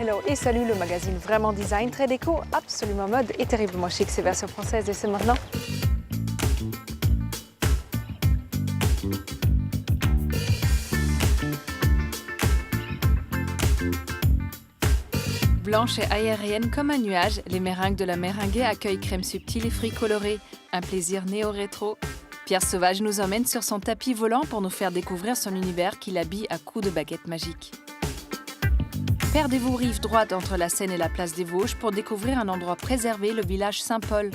hello et salut le magazine vraiment design, très déco, absolument mode et terriblement chic. C'est version française et c'est maintenant. Blanche et aérienne comme un nuage, les meringues de la Meringuée accueillent crème subtile et fruits colorés. Un plaisir néo-rétro. Pierre Sauvage nous emmène sur son tapis volant pour nous faire découvrir son univers qu'il habille à coups de baguettes magiques. Perdez-vous rive droite entre la Seine et la place des Vosges pour découvrir un endroit préservé, le village Saint-Paul.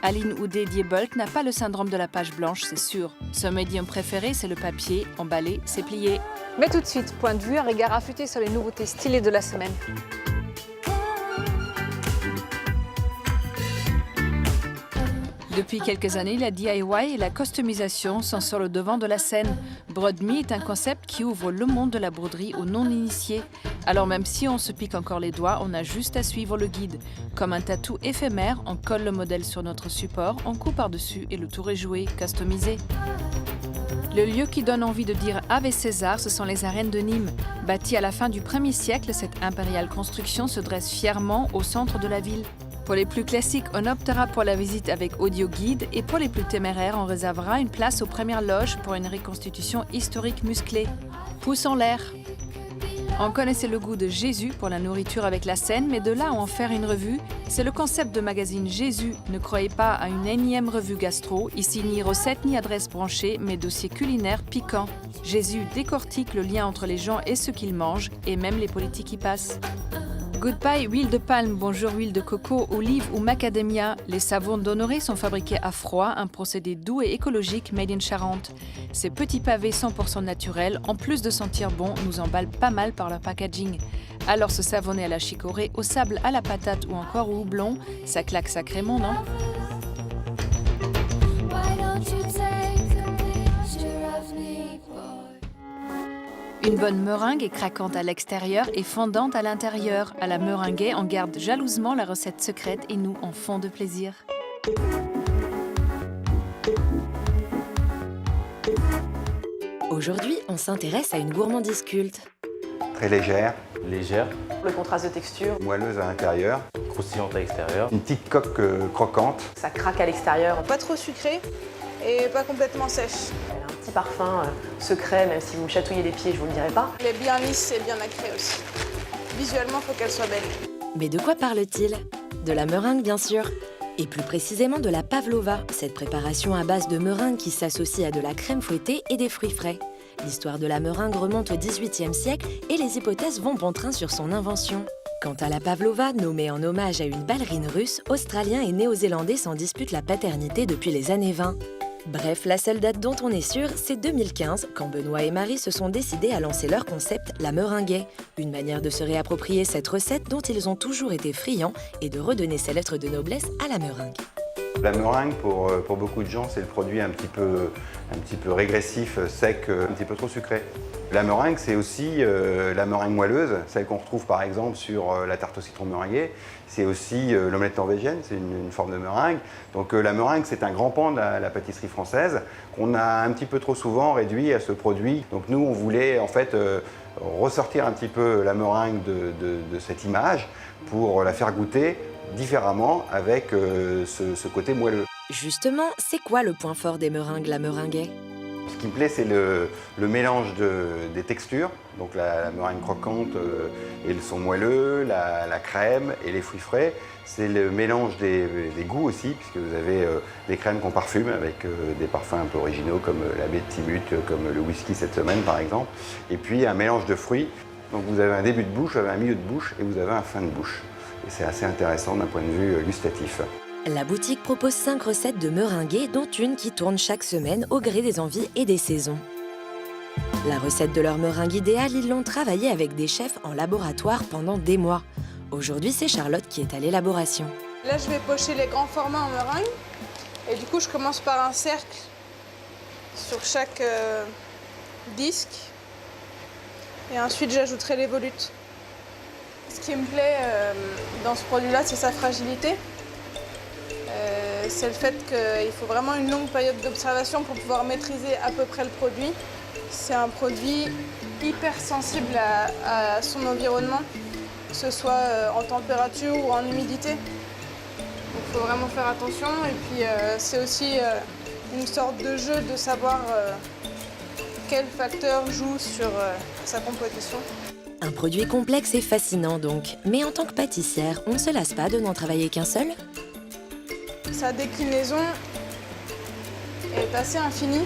Aline Houdet-Diebold n'a pas le syndrome de la page blanche, c'est sûr. Son médium préféré, c'est le papier. Emballé, c'est plié. Mais tout de suite, point de vue, un regard affûté sur les nouveautés stylées de la semaine. Depuis quelques années, la DIY et la customisation sont sur le devant de la scène. Broad Me est un concept qui ouvre le monde de la broderie aux non-initiés. Alors même si on se pique encore les doigts, on a juste à suivre le guide. Comme un tatou éphémère, on colle le modèle sur notre support, on coupe par-dessus et le tour est joué, customisé. Le lieu qui donne envie de dire Ave César, ce sont les arènes de Nîmes. Bâtie à la fin du 1er siècle, cette impériale construction se dresse fièrement au centre de la ville. Pour les plus classiques, on optera pour la visite avec audio guide et pour les plus téméraires, on réservera une place aux premières loges pour une reconstitution historique musclée. Pouce en l'air. On connaissait le goût de Jésus pour la nourriture avec la Seine, mais de là à en faire une revue, c'est le concept de magazine Jésus. Ne croyez pas à une énième revue gastro, ici ni recette ni adresse branchée, mais dossier culinaire piquant. Jésus décortique le lien entre les gens et ce qu'ils mangent, et même les politiques y passent. Goodbye, huile de palme, bonjour huile de coco, olive ou macadamia. Les savons d'Honoré sont fabriqués à froid, un procédé doux et écologique made in Charente. Ces petits pavés 100% naturels, en plus de sentir bon, nous emballent pas mal par leur packaging. Alors se savonner à la chicorée, au sable, à la patate ou encore au houblon, ça claque sacrément, non ? Une bonne meringue est craquante à l'extérieur et fondante à l'intérieur. À la Meringuée, on garde jalousement la recette secrète et nous en fond de plaisir. Aujourd'hui, on s'intéresse à une gourmandise culte. Très légère, Légère, Le contraste de texture, moelleuse à l'intérieur, croustillante à l'extérieur. une petite coque croquante. ça craque à l'extérieur. Pas trop sucré et pas complètement sèche. Elle a un petit parfum secret, même si vous me chatouillez les pieds, je vous le dirai pas. Elle est bien lisse et bien nacrée aussi. Visuellement, il faut qu'elle soit belle. Mais de quoi parle-t-il ? De la meringue, bien sûr. Et plus précisément de la pavlova, cette préparation à base de meringue qui s'associe à de la crème fouettée et des fruits frais. L'histoire de la meringue remonte au XVIIIe siècle et les hypothèses vont bon train sur son invention. Quant à la pavlova, nommée en hommage à une ballerine russe, Australiens et Néo-Zélandais s'en disputent la paternité depuis les années 20. Bref, la seule date dont on est sûr, c'est 2015, quand Benoît et Marie se sont décidés à lancer leur concept, la meringuée. Une manière de se réapproprier cette recette dont ils ont toujours été friands et de redonner ses lettres de noblesse à la meringue. La meringue, pour beaucoup de gens, c'est le produit un petit peu régressif, sec, un petit peu trop sucré. La meringue, c'est aussi la meringue moelleuse, celle qu'on retrouve par exemple sur la tarte au citron meringuée. C'est aussi l'omelette norvégienne, c'est une forme de meringue. Donc la meringue, c'est un grand pan de la pâtisserie française qu'on a un petit peu trop souvent réduit à ce produit. Donc nous, on voulait en fait ressortir un petit peu la meringue de cette image pour la faire goûter différemment avec ce côté moelleux. Justement, c'est quoi le point fort des meringues, la meringuée ? Ce qui me plaît, c'est le mélange des textures, donc la meringue croquante et le son moelleux, la crème et les fruits frais. C'est le mélange des goûts aussi, puisque vous avez des crèmes qu'on parfume avec des parfums un peu originaux comme la baie de Timut, comme le whisky cette semaine par exemple. Et puis un mélange de fruits. Donc vous avez un début de bouche, vous avez un milieu de bouche et vous avez un fin de bouche. Et c'est assez intéressant d'un point de vue gustatif. La boutique propose 5 recettes de meringuée, dont une qui tourne chaque semaine au gré des envies et des saisons. La recette de leur meringue idéale, ils l'ont travaillée avec des chefs en laboratoire pendant des mois. Aujourd'hui, c'est Charlotte qui est à l'élaboration. Là, je vais pocher les grands formats en meringue. Et du coup, je commence par un cercle sur chaque disque. Et ensuite, j'ajouterai les volutes. Ce qui me plaît dans ce produit-là, c'est sa fragilité. C'est le fait qu'il faut vraiment une longue période d'observation pour pouvoir maîtriser à peu près le produit. C'est un produit hyper sensible à son environnement. ce soit en température ou en humidité. Donc il faut vraiment faire attention. Et puis c'est aussi une sorte de jeu de savoir quel facteur joue sur sa composition. Un produit complexe et fascinant donc. Mais en tant que pâtissière, on ne se lasse pas de n'en travailler qu'un seul? Sa déclinaison est assez infinie.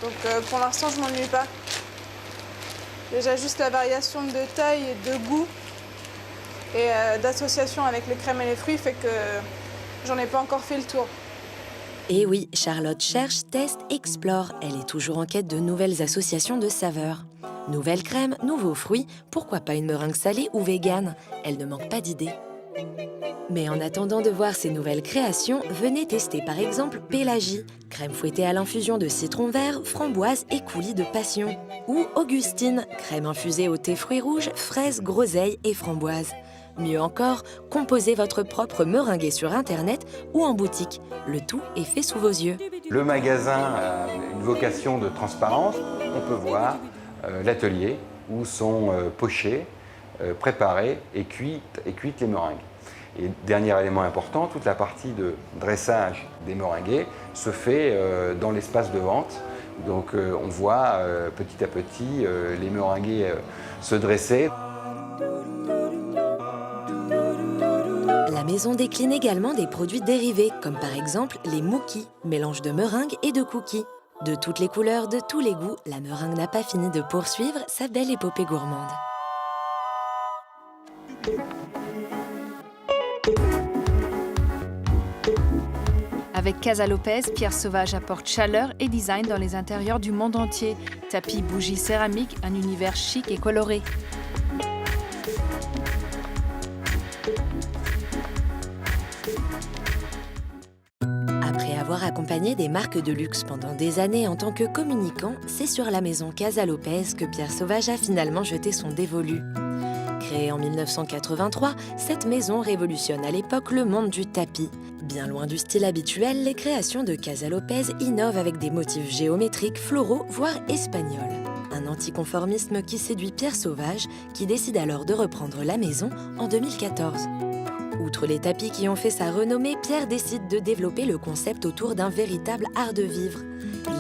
Donc pour l'instant, je ne m'ennuie pas. Déjà juste la variation de taille et de goût et d'association avec les crèmes et les fruits fait que j'en ai pas encore fait le tour. Et oui, Charlotte cherche, teste, explore. Elle est toujours en quête de nouvelles associations de saveurs. Nouvelles crèmes, nouveaux fruits, pourquoi pas une meringue salée ou végane? Elle ne manque pas d'idées. Mais en attendant de voir ces nouvelles créations, venez tester par exemple Pélagie, crème fouettée à l'infusion de citron vert, framboise et coulis de passion. Ou Augustine, crème infusée au thé fruits rouges, fraises, groseilles et framboises. Mieux encore, composez votre propre meringuée sur Internet ou en boutique. Le tout est fait sous vos yeux. Le magasin a une vocation de transparence. On peut voir l'atelier où sont pochées, préparées et cuites les meringues. Et dernier élément important, toute la partie de dressage des meringuées se fait dans l'espace de vente. Donc on voit petit à petit les meringuées se dresser. La maison décline également des produits dérivés, comme par exemple les mookies, mélange de meringue et de cookies. De toutes les couleurs, de tous les goûts, la meringue n'a pas fini de poursuivre sa belle épopée gourmande. Avec Casa Lopez, Pierre Sauvage apporte chaleur et design dans les intérieurs du monde entier. Tapis, bougies, céramique, un univers chic et coloré. Après avoir accompagné des marques de luxe pendant des années en tant que communicant, c'est sur la maison Casa Lopez que Pierre Sauvage a finalement jeté son dévolu. Créée en 1983, cette maison révolutionne à l'époque le monde du tapis. Bien loin du style habituel, les créations de Casa Lopez innovent avec des motifs géométriques, floraux, voire espagnols. Un anticonformisme qui séduit Pierre Sauvage, qui décide alors de reprendre la maison en 2014. Outre les tapis qui ont fait sa renommée, Pierre décide de développer le concept autour d'un véritable art de vivre.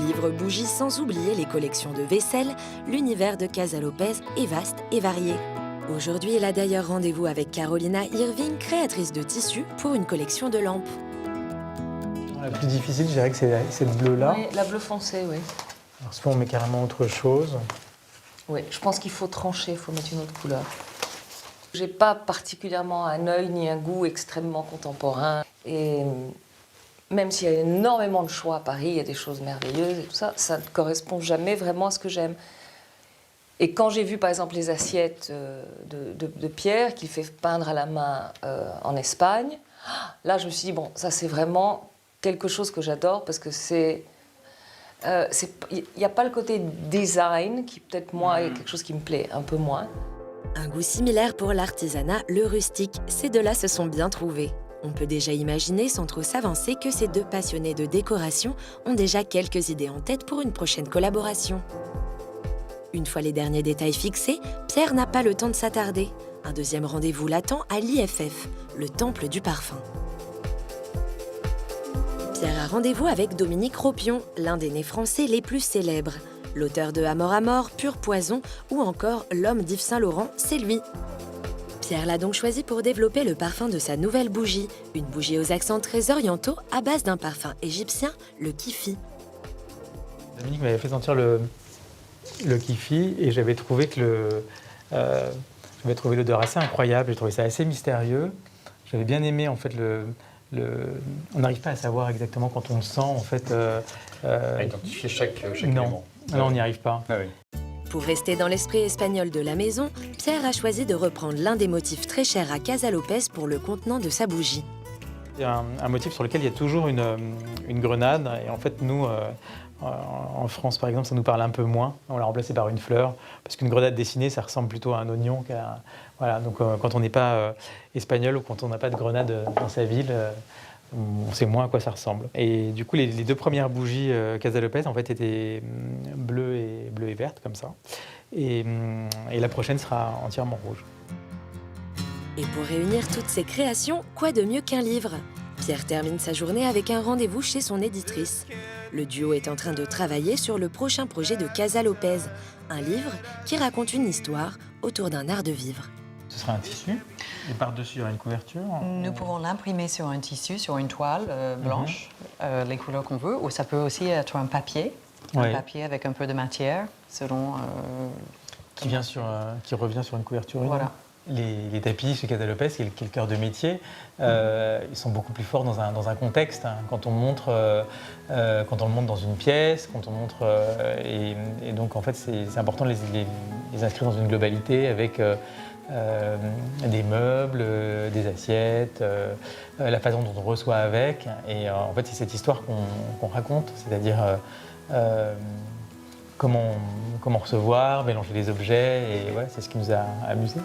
Livres, bougies, sans oublier les collections de vaisselle, l'univers de Casa Lopez est vaste et varié. Aujourd'hui, il a d'ailleurs rendez-vous avec Carolina Irving, créatrice de tissus, pour une collection de lampes. La plus difficile, je dirais que c'est cette bleue-là. Oui, la bleu foncé, oui. Alors, soit on met carrément autre chose. Oui, je pense qu'il faut trancher, il faut mettre une autre couleur. J'ai pas particulièrement un œil ni un goût extrêmement contemporain. Et même s'il y a énormément de choix à Paris, il y a des choses merveilleuses et tout ça, ça ne correspond jamais vraiment à ce que j'aime. Et quand j'ai vu par exemple les assiettes de Pierre qu'il fait peindre à la main en Espagne, là je me suis dit, bon, ça c'est vraiment quelque chose que j'adore parce que il n'y a pas le côté design qui peut-être moi est quelque chose qui me plaît un peu moins. Un goût similaire pour l'artisanat, le rustique, ces deux-là se sont bien trouvés. On peut déjà imaginer, sans trop s'avancer, que ces deux passionnés de décoration ont déjà quelques idées en tête pour une prochaine collaboration. Une fois les derniers détails fixés, Pierre n'a pas le temps de s'attarder. Un deuxième rendez-vous l'attend à l'IFF, le temple du parfum. Pierre a rendez-vous avec Dominique Ropion, l'un des nez français les plus célèbres. L'auteur de Amor Amor, Pur Poison ou encore L'homme d'Yves Saint-Laurent, c'est lui. Pierre l'a donc choisi pour développer le parfum de sa nouvelle bougie, une bougie aux accents très orientaux à base d'un parfum égyptien, le kifi. Dominique m'avait fait sentir le kifi et j'avais trouvé que l'odeur assez incroyable, j'ai trouvé ça assez mystérieux. J'avais bien aimé en fait on n'arrive pas à savoir exactement quand on le sent en fait. À identifier chaque élément. Non, on n'y arrive pas. Ah oui. Pour rester dans l'esprit espagnol de la maison, Pierre a choisi de reprendre l'un des motifs très chers à Casa Lopez pour le contenant de sa bougie. Il y a un motif sur lequel il y a toujours une grenade et en fait nous, en France par exemple, ça nous parle un peu moins. On l'a remplacé par une fleur parce qu'une grenade dessinée, ça ressemble plutôt à un oignon voilà, donc quand on n'est pas espagnol ou quand on n'a pas de grenade dans sa ville, on sait moins à quoi ça ressemble. Et du coup, les deux premières bougies Casa Lopez en fait étaient bleues et vertes comme ça. et la prochaine sera entièrement rouge. Et pour réunir toutes ces créations, quoi de mieux qu'un livre? Pierre termine sa journée avec un rendez-vous chez son éditrice. Le duo est en train de travailler sur le prochain projet de Casa Lopez, un livre qui raconte une histoire autour d'un art de vivre. Ce sera un tissu, et par-dessus il y aura une couverture. Nous pouvons l'imprimer sur un tissu, sur une toile blanche, les couleurs qu'on veut, ou ça peut aussi être un papier avec un peu de matière, selon... Qui revient sur une couverture. Voilà. Les tapis chez Casa Lopez, qui est le cœur de métier, ils sont beaucoup plus forts dans un contexte. Hein. Quand on le montre dans une pièce, quand on montre... et donc, en fait, c'est important de les inscrire dans une globalité avec des meubles, des assiettes, la façon dont on reçoit avec. Et en fait, c'est cette histoire qu'on raconte, c'est-à-dire comment recevoir, mélanger les objets. Et ouais, c'est ce qui nous a amusés.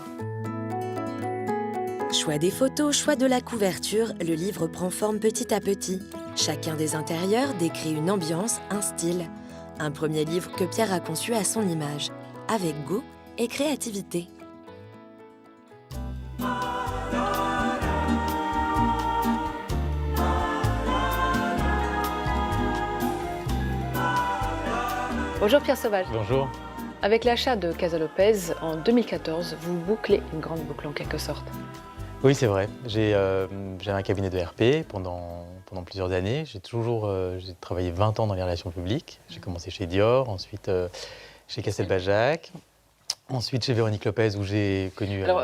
Choix des photos, choix de la couverture, le livre prend forme petit à petit. Chacun des intérieurs décrit une ambiance, un style. Un premier livre que Pierre a conçu à son image, avec goût et créativité. Bonjour Pierre Sauvage. Bonjour. Avec l'achat de Casa Lopez en 2014, vous bouclez une grande boucle en quelque sorte. Oui, c'est vrai. J'ai un cabinet de RP pendant plusieurs années. J'ai travaillé 20 ans dans les relations publiques. J'ai commencé chez Dior, ensuite chez Castelbajac, ensuite chez Véronique Lopez où j'ai connu... Alors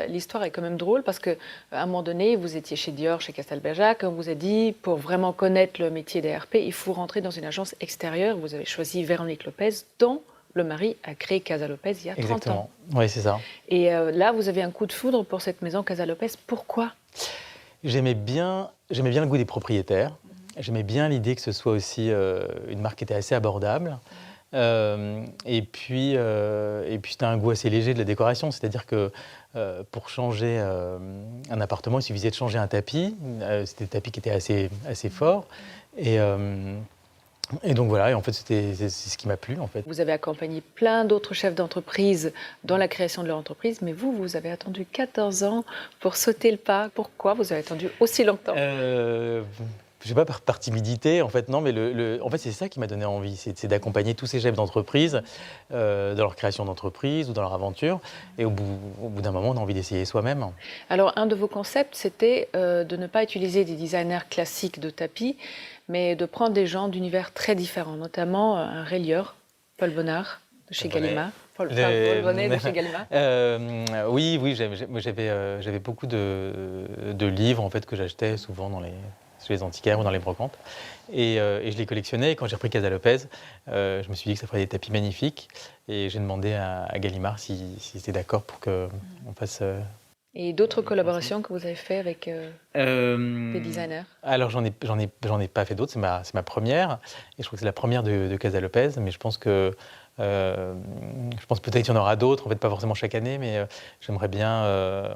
l'histoire est quand même drôle parce qu'à un moment donné, vous étiez chez Dior, chez Castelbajac. On vous a dit, pour vraiment connaître le métier des RP, il faut rentrer dans une agence extérieure. Vous avez choisi Véronique Lopez, dont le mari a créé Casa Lopez il y a 30 Exactement. ans. Oui, c'est ça. Et là, vous avez un coup de foudre pour cette maison Casa Lopez. Pourquoi? J'aimais bien le goût des propriétaires. J'aimais bien l'idée que ce soit aussi une marque qui était assez abordable. Et puis c'était un goût assez léger de la décoration. C'est-à-dire que pour changer un appartement, il suffisait de changer un tapis. C'était des tapis qui étaient assez forts. Et donc voilà, et en fait, c'est ce qui m'a plu, en fait. Vous avez accompagné plein d'autres chefs d'entreprise dans la création de leur entreprise, mais vous avez attendu 14 ans pour sauter le pas. Pourquoi vous avez attendu aussi longtemps? Je sais pas, par timidité, en fait, non, mais en fait, c'est ça qui m'a donné envie, c'est d'accompagner tous ces chefs d'entreprise dans leur création d'entreprise ou dans leur aventure. Et au bout d'un moment, on a envie d'essayer soi-même. Alors, un de vos concepts, c'était de ne pas utiliser des designers classiques de tapis, mais de prendre des gens d'univers très différents, notamment un relieur, Paul Bonnard, de chez Gallimard. Paul Bonnet de chez Gallimard. Oui, j'avais beaucoup de livres en fait, que j'achetais souvent chez les antiquaires ou dans les brocantes. Et je les collectionnais. Et quand j'ai repris Casa Lopez, je me suis dit que ça ferait des tapis magnifiques. Et j'ai demandé à Gallimard s'il était d'accord pour qu'on fasse... Et d'autres collaborations que vous avez fait avec des designers? Alors j'en ai pas fait d'autres, c'est ma première. Et je crois que c'est la première de Casa Lopez. Mais je pense peut-être qu'il y en aura d'autres, en fait pas forcément chaque année, mais j'aimerais bien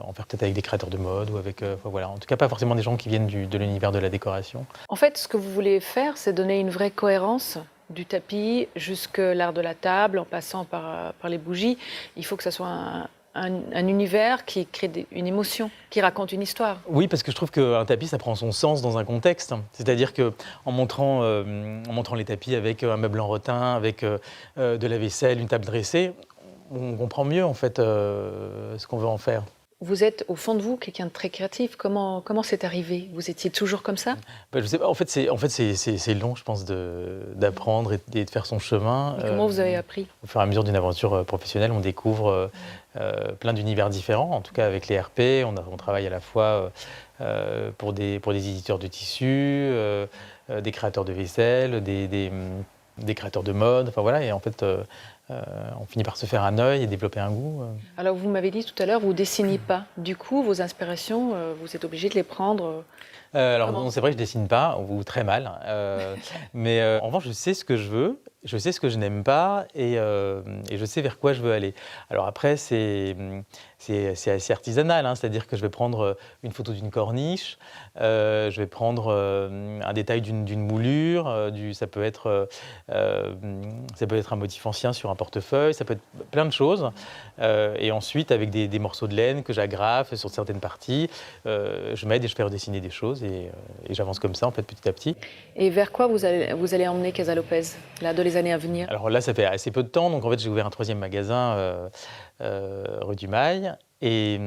en faire peut-être avec des créateurs de mode ou avec, voilà, en tout cas pas forcément des gens qui viennent de l'univers de la décoration. En fait, ce que vous voulez faire, c'est donner une vraie cohérence du tapis jusque l'art de la table, en passant par les bougies. Il faut que ça soit un univers qui crée une émotion, qui raconte une histoire. Oui, parce que je trouve qu'un tapis, ça prend son sens dans un contexte. C'est-à-dire qu'en montrant les tapis avec un meuble en rotin, avec de la vaisselle, une table dressée, on comprend mieux en fait ce qu'on veut en faire. Vous êtes, au fond de vous, quelqu'un de très créatif. Comment c'est arrivé? Vous étiez toujours comme ça? Je sais pas. En fait, c'est long, je pense, d'apprendre et de faire son chemin. Et comment vous avez appris? Au fur et à mesure d'une aventure professionnelle, on découvre plein d'univers différents. En tout cas, avec les RP, on travaille à la fois pour des éditeurs de tissus, des créateurs de vaisselle, des créateurs de mode. Enfin voilà, et en fait... on finit par se faire un œil et développer un goût. Alors, vous m'avez dit tout à l'heure, vous ne dessinez pas. Du coup, vos inspirations, vous êtes obligé de les prendre alors, non, c'est vrai que je ne dessine pas, ou très mal. Mais en revanche, je sais ce que je veux, je sais ce que je n'aime pas, et je sais vers quoi je veux aller. Alors après, c'est assez artisanal, hein, c'est-à-dire que je vais prendre une photo d'une corniche, je vais prendre un détail d'une moulure, ça peut être un motif ancien sur un portefeuille, ça peut être plein de choses. Et ensuite, avec des morceaux de laine que j'agrafe sur certaines parties, je m'aide et je fais redessiner des choses et j'avance comme ça en fait petit à petit. Et vers quoi vous allez emmener Casa Lopez là, dans les années à venir? Alors là, ça fait assez peu de temps, donc en fait j'ai ouvert un 3e magasin rue du Mail. Et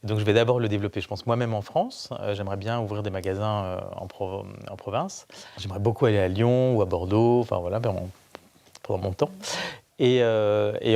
donc je vais d'abord le développer, je pense, moi-même en France. J'aimerais bien ouvrir des magasins en province. J'aimerais beaucoup aller à Lyon ou à Bordeaux, enfin voilà, pendant mon temps. Et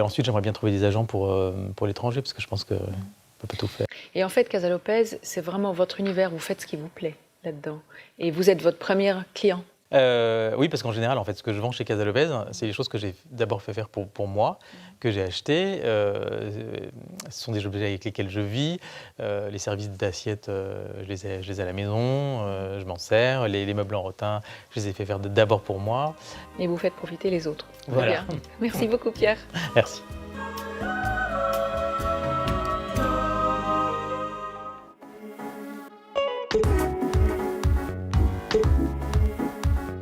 ensuite, j'aimerais bien trouver des agents pour l'étranger, parce que je pense qu'on peut pas tout faire. Et en fait, Casa Lopez, c'est vraiment votre univers, vous faites ce qui vous plaît là-dedans. Et vous êtes votre premier client. Oui, parce qu'en général, en fait, ce que je vends chez Casa Lopez, c'est les choses que j'ai d'abord fait faire pour moi, que j'ai achetées. Ce sont des objets avec lesquels je vis. Les services d'assiette, je les ai à la maison, je m'en sers. Les meubles en rotin, je les ai fait faire d'abord pour moi. Et vous faites profiter les autres. Voilà. Bien. Merci beaucoup, Pierre. Merci.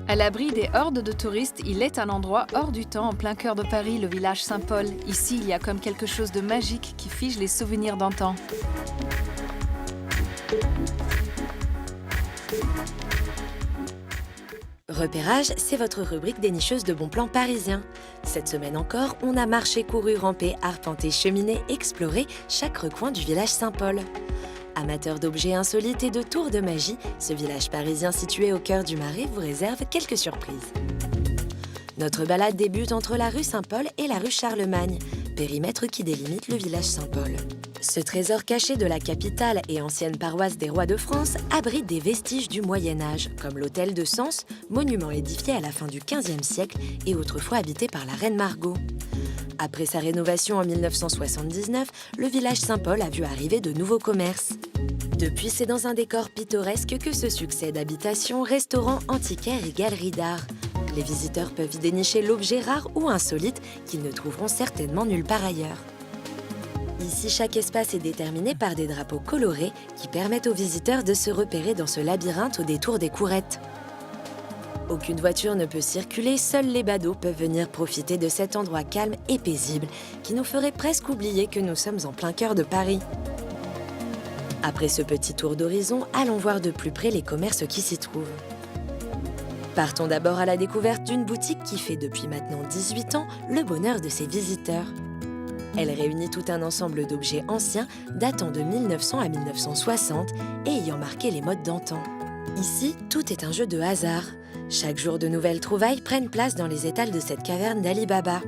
À l'abri des hordes de touristes, il est un endroit hors du temps, en plein cœur de Paris, le village Saint-Paul. Ici, il y a comme quelque chose de magique qui fige les souvenirs d'antan. Repérage, c'est votre rubrique dénicheuse de bons plans parisiens. Cette semaine encore, on a marché, couru, rampé, arpenté, cheminé, exploré chaque recoin du village Saint-Paul. Amateur d'objets insolites et de tours de magie, ce village parisien situé au cœur du Marais vous réserve quelques surprises. Notre balade débute entre la rue Saint-Paul et la rue Charlemagne, périmètre qui délimite le village Saint-Paul. Ce trésor caché de la capitale et ancienne paroisse des rois de France abrite des vestiges du Moyen-Âge, comme l'hôtel de Sens, monument édifié à la fin du XVe siècle et autrefois habité par la reine Margot. Après sa rénovation en 1979, le village Saint-Paul a vu arriver de nouveaux commerces. Depuis, c'est dans un décor pittoresque que se succèdent habitations, restaurants, antiquaires et galeries d'art. Les visiteurs peuvent y dénicher l'objet rare ou insolite qu'ils ne trouveront certainement nulle part ailleurs. Ici, chaque espace est déterminé par des drapeaux colorés qui permettent aux visiteurs de se repérer dans ce labyrinthe au détour des courettes. Aucune voiture ne peut circuler, seuls les badauds peuvent venir profiter de cet endroit calme et paisible qui nous ferait presque oublier que nous sommes en plein cœur de Paris. Après ce petit tour d'horizon, allons voir de plus près les commerces qui s'y trouvent. Partons d'abord à la découverte d'une boutique qui fait depuis maintenant 18 ans le bonheur de ses visiteurs. Elle réunit tout un ensemble d'objets anciens datant de 1900 à 1960 et ayant marqué les modes d'antan. Ici, tout est un jeu de hasard. Chaque jour, de nouvelles trouvailles prennent place dans les étals de cette caverne d'Ali Baba.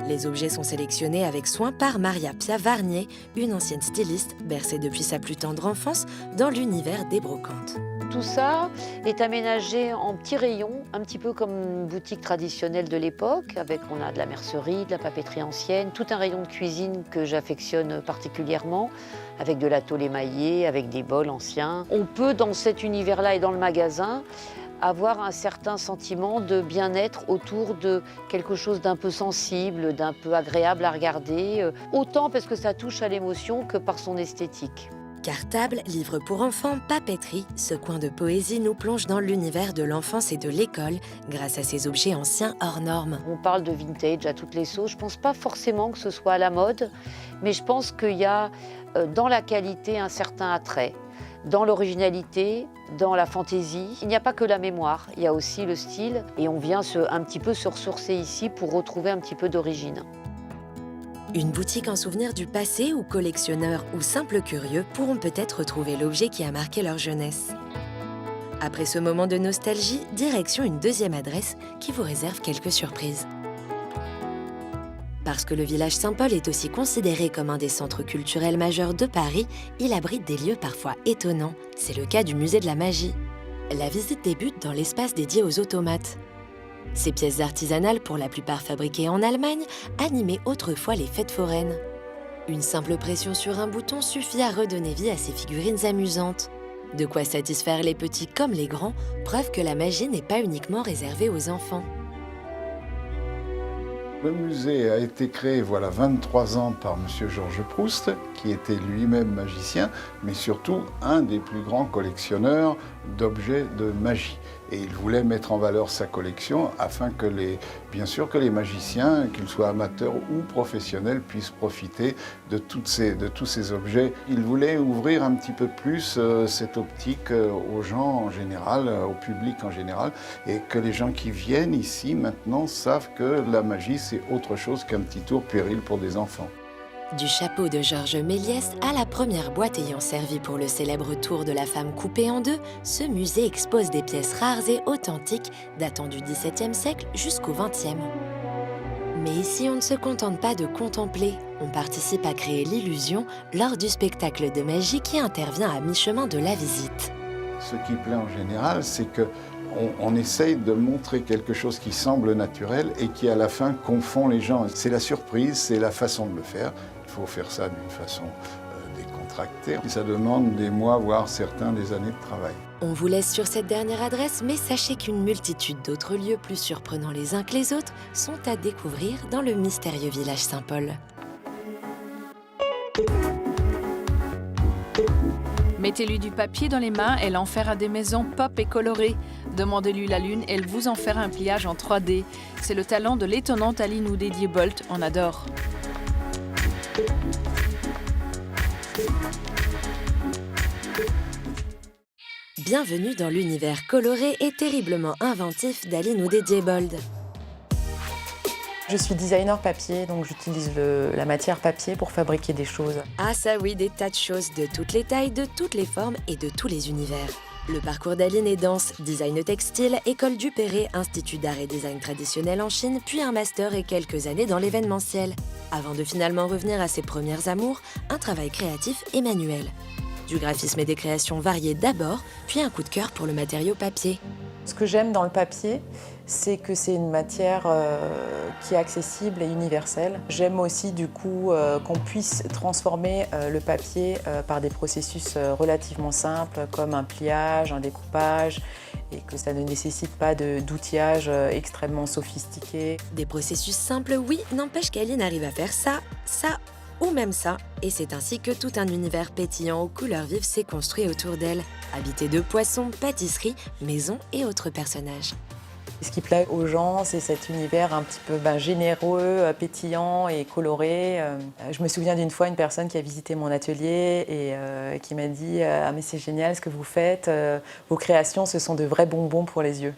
Les objets sont sélectionnés avec soin par Maria Pia Varnier, une ancienne styliste bercée depuis sa plus tendre enfance dans l'univers des brocantes. Tout ça est aménagé en petits rayons, un petit peu comme une boutique traditionnelle de l'époque, on a de la mercerie, de la papeterie ancienne, tout un rayon de cuisine que j'affectionne particulièrement, avec de la tôle émaillée, avec des bols anciens. On peut, dans cet univers-là et dans le magasin, avoir un certain sentiment de bien-être autour de quelque chose d'un peu sensible, d'un peu agréable à regarder, autant parce que ça touche à l'émotion que par son esthétique. Cartable, livres pour enfants, papeterie, ce coin de poésie nous plonge dans l'univers de l'enfance et de l'école grâce à ces objets anciens hors normes. On parle de vintage à toutes les sauces. Je ne pense pas forcément que ce soit à la mode, mais je pense qu'il y a dans la qualité un certain attrait. Dans l'originalité, dans la fantaisie, il n'y a pas que la mémoire, il y a aussi le style et on vient un petit peu se ressourcer ici pour retrouver un petit peu d'origine. Une boutique en souvenir du passé où collectionneurs ou simples curieux pourront peut-être retrouver l'objet qui a marqué leur jeunesse. Après ce moment de nostalgie, direction une deuxième adresse qui vous réserve quelques surprises. Parce que le village Saint-Paul est aussi considéré comme un des centres culturels majeurs de Paris, il abrite des lieux parfois étonnants. C'est le cas du musée de la magie. La visite débute dans l'espace dédié aux automates. Ces pièces artisanales, pour la plupart fabriquées en Allemagne, animaient autrefois les fêtes foraines. Une simple pression sur un bouton suffit à redonner vie à ces figurines amusantes. De quoi satisfaire les petits comme les grands, preuve que la magie n'est pas uniquement réservée aux enfants. Le musée a été créé voilà 23 ans par M. Georges Proust, qui était lui-même magicien, mais surtout un des plus grands collectionneurs d'objets de magie. Et il voulait mettre en valeur sa collection afin que bien sûr que les magiciens, qu'ils soient amateurs ou professionnels, puissent profiter de tous ces objets. Il voulait ouvrir un petit peu plus cette optique aux gens en général, au public en général, et que les gens qui viennent ici maintenant savent que la magie c'est autre chose qu'un petit tour puéril pour des enfants. Du chapeau de Georges Méliès à la première boîte ayant servi pour le célèbre tour de la femme coupée en deux, ce musée expose des pièces rares et authentiques datant du XVIIe siècle jusqu'au XXe. Mais ici, on ne se contente pas de contempler, on participe à créer l'illusion lors du spectacle de magie qui intervient à mi-chemin de la visite. Ce qui plaît en général, c'est qu'on essaye de montrer quelque chose qui semble naturel et qui à la fin confond les gens. C'est la surprise, c'est la façon de le faire. Il faut faire ça d'une façon décontractée. Et ça demande des mois, voire certains des années de travail. On vous laisse sur cette dernière adresse, mais sachez qu'une multitude d'autres lieux plus surprenants les uns que les autres sont à découvrir dans le mystérieux village Saint-Paul. Mettez-lui du papier dans les mains, elle en fera des maisons pop et colorées. Demandez-lui la lune, elle vous en fera un pliage en 3D. C'est le talent de l'étonnante Aline Oudédier-Bolt, on adore. Bienvenue dans l'univers coloré et terriblement inventif d'Aline Oudédier-Bolt. Je suis designer papier, donc j'utilise la matière papier pour fabriquer des choses. Ah ça oui, des tas de choses de toutes les tailles, de toutes les formes et de tous les univers. Le parcours d'Aline est dense, design textile, école Dupéré, institut d'art et design traditionnel en Chine, puis un master et quelques années dans l'événementiel. Avant de finalement revenir à ses premières amours, un travail créatif et manuel. Du graphisme et des créations variées d'abord, puis un coup de cœur pour le matériau papier. Ce que j'aime dans le papier, c'est que c'est une matière qui est accessible et universelle. J'aime aussi du coup qu'on puisse transformer le papier par des processus relativement simples comme un pliage, un découpage et que ça ne nécessite pas d'outillage extrêmement sophistiqué. Des processus simples, oui, n'empêche qu'Aline arrive à faire ça ou même ça. Et c'est ainsi que tout un univers pétillant aux couleurs vives s'est construit autour d'elle, habité de poissons, pâtisseries, maisons et autres personnages. Ce qui plaît aux gens, c'est cet univers un petit peu généreux, pétillant et coloré. Je me souviens d'une fois une personne qui a visité mon atelier et qui m'a dit « Ah mais c'est génial ce que vous faites, vos créations ce sont de vrais bonbons pour les yeux ».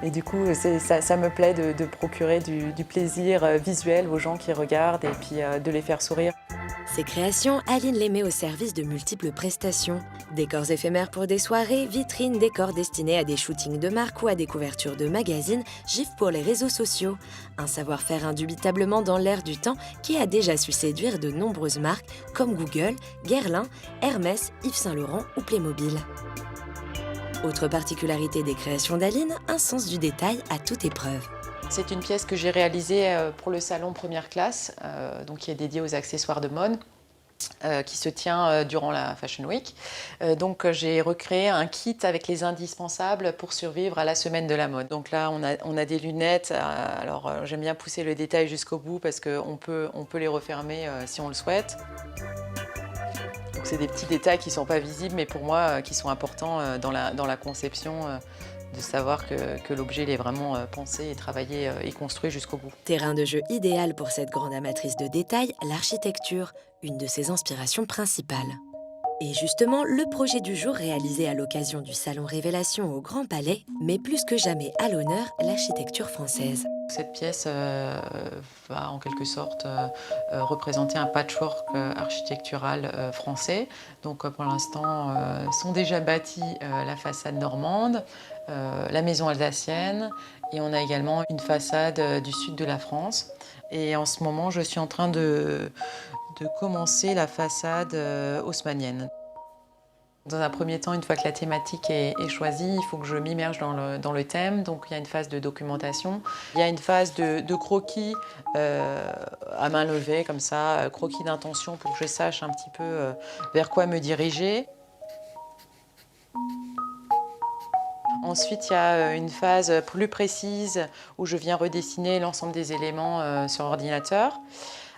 Et du coup, ça me plaît de procurer du plaisir visuel aux gens qui regardent et puis de les faire sourire. Ces créations, Aline les met au service de multiples prestations. Décors éphémères pour des soirées, vitrines, décors destinés à des shootings de marques ou à des couvertures de magazines, gifs pour les réseaux sociaux. Un savoir-faire indubitablement dans l'air du temps qui a déjà su séduire de nombreuses marques comme Google, Guerlain, Hermès, Yves Saint Laurent ou Playmobil. Autre particularité des créations d'Aline, un sens du détail à toute épreuve. C'est une pièce que j'ai réalisée pour le salon Première Classe, donc qui est dédié aux accessoires de mode, qui se tient durant la Fashion Week. Donc j'ai recréé un kit avec les indispensables pour survivre à la semaine de la mode. Donc là, on a des lunettes. Alors j'aime bien pousser le détail jusqu'au bout parce qu'on peut les refermer si on le souhaite. C'est des petits détails qui ne sont pas visibles, mais pour moi, qui sont importants dans la conception, de savoir que l'objet est vraiment pensé et travaillé et construit jusqu'au bout. Terrain de jeu idéal pour cette grande amatrice de détails, l'architecture, une de ses inspirations principales. Et justement, le projet du jour réalisé à l'occasion du Salon Révélation au Grand Palais met plus que jamais à l'honneur l'architecture française. Cette pièce va en quelque sorte représenter un patchwork architectural français. Donc pour l'instant, sont déjà bâtis la façade normande, la maison alsacienne et on a également une façade du sud de la France. Et en ce moment, je suis en train de commencer la façade haussmannienne. Dans un premier temps, une fois que la thématique est choisie, il faut que je m'immerge dans le thème. Donc il y a une phase de documentation, il y a une phase de croquis à main levée, comme ça, croquis d'intention pour que je sache un petit peu vers quoi me diriger. Ensuite, il y a une phase plus précise où je viens redessiner l'ensemble des éléments sur ordinateur.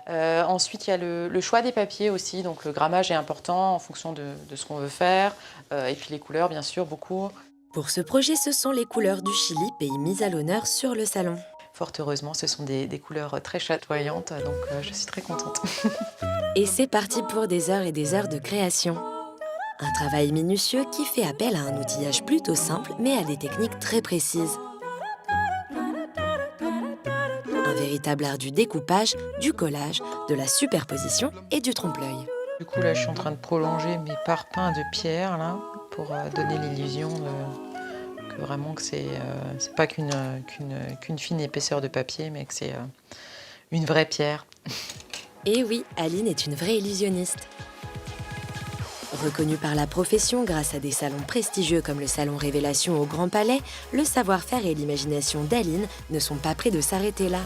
Ensuite, il y a le choix des papiers aussi, donc le grammage est important en fonction de ce qu'on veut faire, et puis les couleurs, bien sûr, beaucoup. Pour ce projet, ce sont les couleurs du Chili, pays mis à l'honneur sur le salon. Fort heureusement, ce sont des couleurs très chatoyantes, donc je suis très contente. Et c'est parti pour des heures et des heures de création. Un travail minutieux qui fait appel à un outillage plutôt simple, mais à des techniques très précises. Un véritable art du découpage, du collage, de la superposition et du trompe-l'œil. Du coup, là, je suis en train de prolonger mes parpaings de pierre, là, pour donner l'illusion que vraiment que c'est pas qu'une fine épaisseur de papier, mais que c'est une vraie pierre. Et oui, Aline est une vraie illusionniste. Reconnue par la profession grâce à des salons prestigieux comme le Salon Révélation au Grand Palais, le savoir-faire et l'imagination d'Aline ne sont pas prêts de s'arrêter là.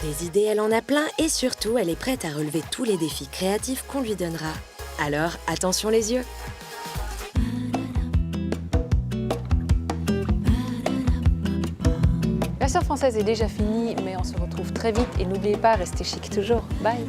Des idées, elle en a plein et surtout, elle est prête à relever tous les défis créatifs qu'on lui donnera. Alors, attention les yeux! La sœur française est déjà finie, mais on se retrouve très vite et n'oubliez pas, restez chic toujours. Bye!